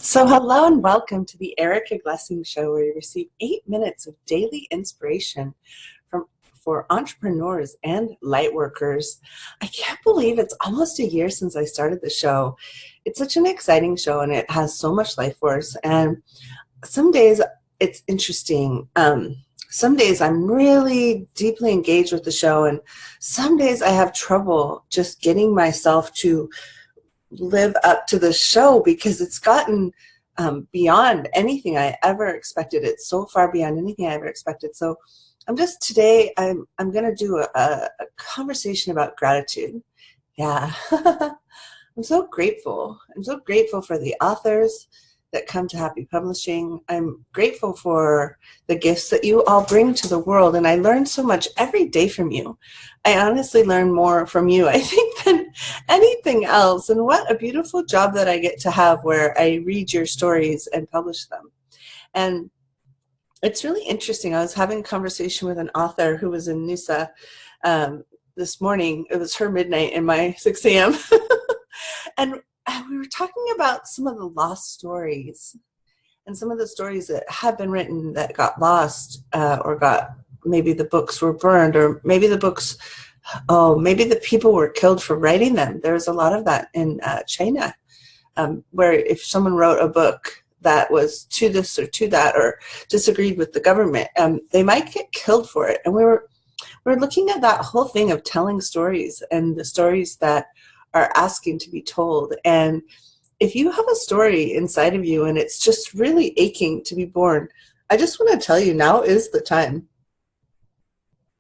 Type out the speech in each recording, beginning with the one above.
So hello and welcome to the Erica Glessing Show, where you receive 8 minutes of daily inspiration for entrepreneurs and light workers. I can't believe it's almost a year since I started the show. It's such an exciting show and it has so much life force. And some days it's interesting. Some days I'm really deeply engaged with the show, and some days I have trouble just getting myself to live up to the show because it's gotten beyond anything I ever expected. It's so far beyond anything I ever expected. So today I'm going to do a conversation about gratitude. Yeah. I'm so grateful. I'm so grateful for the authors that come to Happy Publishing. I'm grateful for the gifts that you all bring to the world, and I learn so much every day from you. I honestly learn more from you, I think, than anything else. And what a beautiful job that I get to have, where I read your stories and publish them. And it's really interesting. I was having a conversation with an author who was in Noosa this morning. It was her midnight and my 6 a.m. And we were talking about some of the lost stories and some of the stories that have been written that got lost, maybe the books were burned, or maybe the books, maybe the people were killed for writing them. There's a lot of that in China, where if someone wrote a book that was to this or to that, or disagreed with the government, they might get killed for it. And we're looking at that whole thing of telling stories and the stories that are asking to be told. And if you have a story inside of you and it's just really aching to be born, I just want to tell you, now is the time.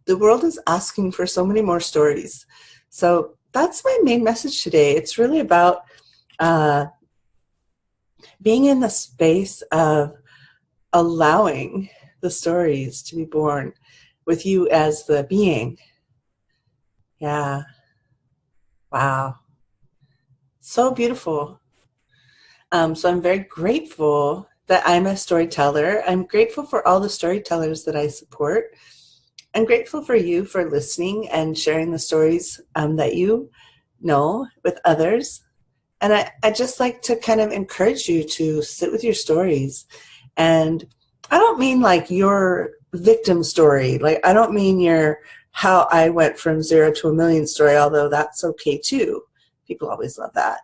The world is asking for so many more stories. So that's my main message today. It's really about being in the space of allowing the stories to be born with you as the being. Yeah. Wow. So beautiful. So I'm very grateful that I'm a storyteller. I'm grateful for all the storytellers that I support. I'm grateful for you for listening and sharing the stories that you know with others. And I just like to kind of encourage you to sit with your stories. And I don't mean like your victim story. Like, I don't mean your how I went from 0 to 1 million story, although that's okay too. People always love that.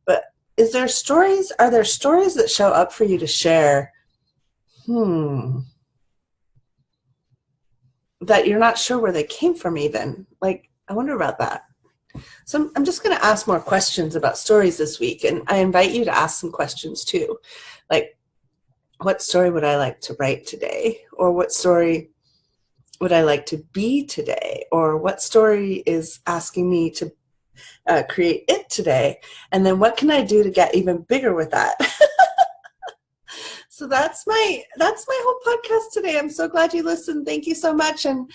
But are there stories that show up for you to share that you're not sure where they came from even? Like, I wonder about that. So I'm just going to ask more questions about stories this week, and I invite you to ask some questions too. Like, what story would I like to write today? Or what story would I like to be today? Or what story is asking me to create it today? And then what can I do to get even bigger with that? So that's my whole podcast today. I'm so glad you listened. Thank you so much. And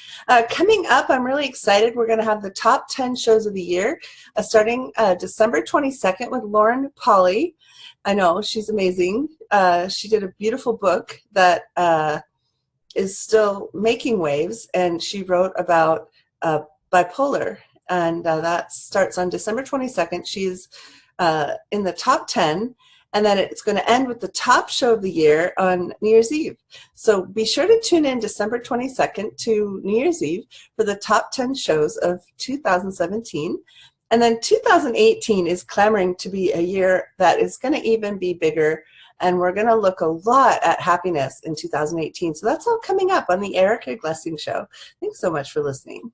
coming up, I'm really excited. We're going to have the top 10 shows of the year, starting December 22nd with Lauren Polly. I know, she's amazing. She did a beautiful book that is still making waves, and she wrote about bipolar. And that starts on December 22nd. She's in the top 10. And then it's going to end with the top show of the year on New Year's Eve. So be sure to tune in December 22nd to New Year's Eve for the top 10 shows of 2017. And then 2018 is clamoring to be a year that is going to even be bigger. And we're going to look a lot at happiness in 2018. So that's all coming up on the Erica Glessing Show. Thanks so much for listening.